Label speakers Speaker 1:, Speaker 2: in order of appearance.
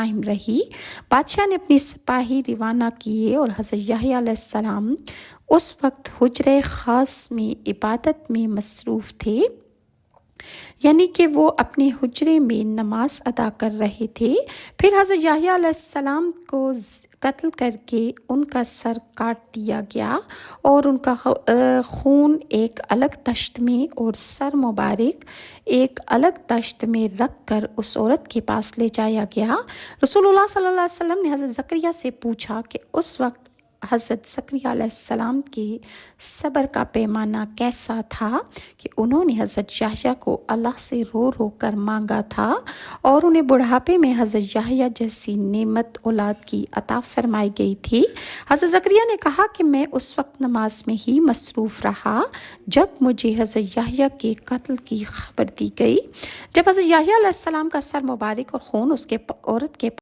Speaker 1: قائم رہی۔ بادشاہ نے اپنی سپاہی روانہ کیے اور حضرت یحییٰ علیہ السلام اس وقت حجرہ خاص میں عبادت میں مصروف تھے، یعنی کہ وہ اپنے حجرے میں نماز ادا کر رہے تھے۔ پھر حضرت یحییٰ علیہ السلام کو قتل کر کے ان کا سر کاٹ دیا گیا اور ان کا خون ایک الگ تشت میں اور سر مبارک ایک الگ تشت میں رکھ کر اس عورت کے پاس لے جایا گیا۔ رسول اللہ صلی اللہ علیہ وسلم نے حضرت زکریا سے پوچھا کہ اس وقت حضرت زکریا علیہ السلام کے صبر کا پیمانہ کیسا تھا کہ انہوں نے حضرت یحییٰ کو اللہ سے رو رو کر مانگا تھا اور انہیں بڑھاپے میں حضرت یحییٰ جیسی نعمت اولاد کی عطا فرمائی گئی تھی۔ حضرت زکریا نے کہا کہ میں اس وقت نماز میں ہی مصروف رہا جب مجھے حضرت یحییٰ کے قتل کی خبر دی گئی۔ جب حضرت یحییٰ علیہ السلام کا سر مبارک اور خون اس کے عورت کے